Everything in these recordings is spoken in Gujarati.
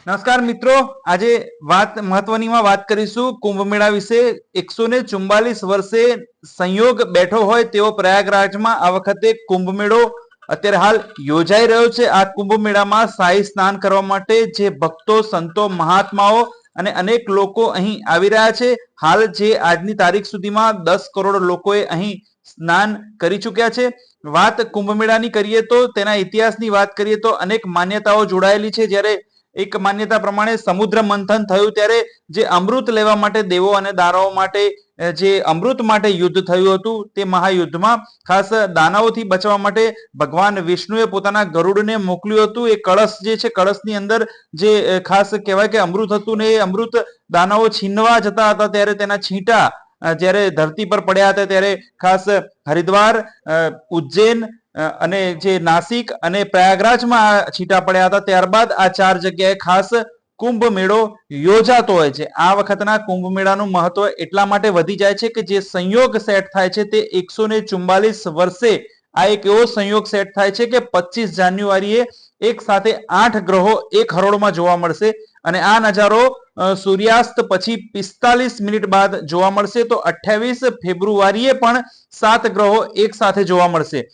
નમસ્કાર મિત્રો, આજે મહત્વની વાત કરીશું કુંભ મેળા વિશે। 144 વર્ષે સંયોગ બેઠો હોય તેવો પ્રયાગરાજમાં આ વખતે કુંભ મેળો અત્યારે હાલ યોજાઈ રહ્યો છે। આ કુંભ મેળામાં શાહી સ્નાન કરવા માટે જે ભક્તો, સંતો, મહાત્માઓ અને અનેક લોકો અહીં આવી રહ્યા છે। હાલ જે આજની તારીખ સુધીમાં 10 કરોડ લોકોએ અહીં સ્નાન કરી ચૂક્યા છે। વાત કુંભ મેળાની કરીએ તો તેના ઇતિહાસની વાત કરીએ તો અનેક માન્યતાઓ જોડાયેલી છે। જ્યારે એક માન્યતા પ્રમાણે સમુદ્ર મંથન થયું ત્યારે જે અમૃત લેવા માટે દેવો અને દાનવો માટે જે અમૃત માટે યુદ્ધ થયું હતું, તે મહાયુદ્ધમાં ખાસ દાનવોથી બચવા માટે ભગવાન વિષ્ણુએ પોતાના ગરુડને મોકલ્યું હતું। એ કળશ જે છે, કળશની અંદર જે ખાસ કહેવાય કે અમૃત હતું ને એ અમૃત દાનવો છીનવા જતા હતા ત્યારે તેના છીંટા જ્યારે ધરતી પર પડ્યા હતા ત્યારે ખાસ હરિદ્વાર, ઉજ્જૈન અને જે નાસિક અને પ્રયાગરાજમાં છીટા પડ્યા હતા। ત્યારબાદ આ 4 જગ્યાએ ખાસ કુંભ મેળો યોજાતો હોય છે। આ વખતના કુંભ મેળાનું મહત્વ એટલા માટે વધી જાય છે કે જે સંયોગ સેટ થાય છે તે 144 વર્ષે આ એક એવો સંયોગ સેટ થાય છે કે 25 જાન્યુઆરીએ એક સાથે 8 ગ્રહો એક હરોળમાં જોવા મળશે અને આ નજારો સૂર્યાસ્ત પછી 45 મિનિટ બાદ જોવા મળશે। તો 28 ફેબ્રુઆરીએ પણ 7 ગ્રહો એક સાથે જોવા મળશે।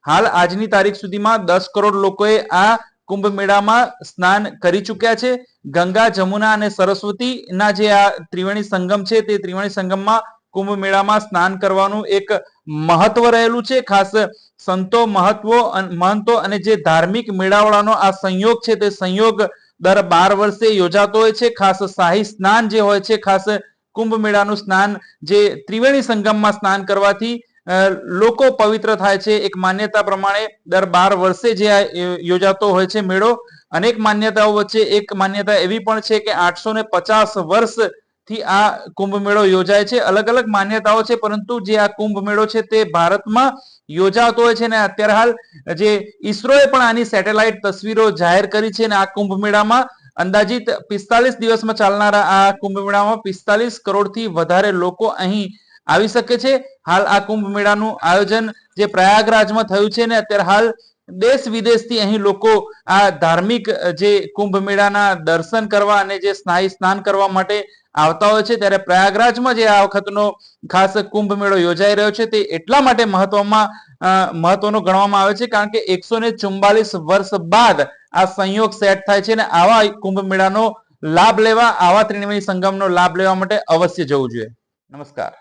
હાલ આજની તારીખ સુધીમાં 10 કરોડ લોકોએ આ કુંભ મેળામાં સ્નાન કરી ચૂક્યા છે। ગંગા, જમુના અને સરસ્વતીના જે આ ત્રિવેણી સંગમ છે તે ત્રિવેણી સંગમમાં કુંભ મેળામાં સ્નાન કરવાનું એક મહત્વ રહેલું છે। ખાસ સંતો, મહંતો અને જે ધાર્મિક મેળાવડાનો આ સંયોગ છે તે સંયોગ દર 12 વર્ષે યોજાતો હોય છે। ખાસ શાહી સ્નાન જે હોય છે, ખાસ કુંભ મેળાનું સ્નાન જે ત્રિવેણી સંગમમાં સ્નાન કરવાથી લોકો પવિત્ર થાય છે। એક માન્યતા પ્રમાણે દર 12 વર્ષે જે યોજાતો હોય છે મેળો, અનેક માન્યતાઓ વચ્ચે એક માન્યતા એવી પણ છે કે 850 વર્ષથી આ કુંભ મેળો યોજાય છે। અલગ અલગ માન્યતાઓ છે, પરંતુ જે આ કુંભ મેળો છે તે ભારતમાં યોજાતો હોય છે ને અત્યારે હાલ જે ઈસરોએ પણ આની સેટેલાઇટ તસવીરો જાહેર કરી છે અને આ કુંભ મેળામાં અંદાજિત 45 દિવસમાં ચાલનારા આ કુંભ મેળામાં 45 કરોડથી વધારે લોકો અહીં આવી શકે છે। હાલ આ કુંભ મેળાનું આયોજન જે પ્રયાગરાજમાં થયું છે ને અત્યારે હાલ દેશ વિદેશથી અહીં લોકો આ ધાર્મિક જે કુંભ મેળાના દર્શન કરવા અને જે સ્નાન કરવા માટે આવતા હોય છે। ત્યારે પ્રયાગરાજમાં જે આ વખતનો ખાસ કુંભ મેળો યોજાઈ રહ્યો છે તે એટલા માટે મહત્વનો ગણવામાં આવે છે કારણ કે 144 વર્ષ બાદ આ સંયોગ સેટ થાય છે અને આવા કુંભ મેળાનો લાભ લેવા, આવા ત્રિવેણી સંગમનો લાભ લેવા માટે અવશ્ય જવું જોઈએ। નમસ્કાર।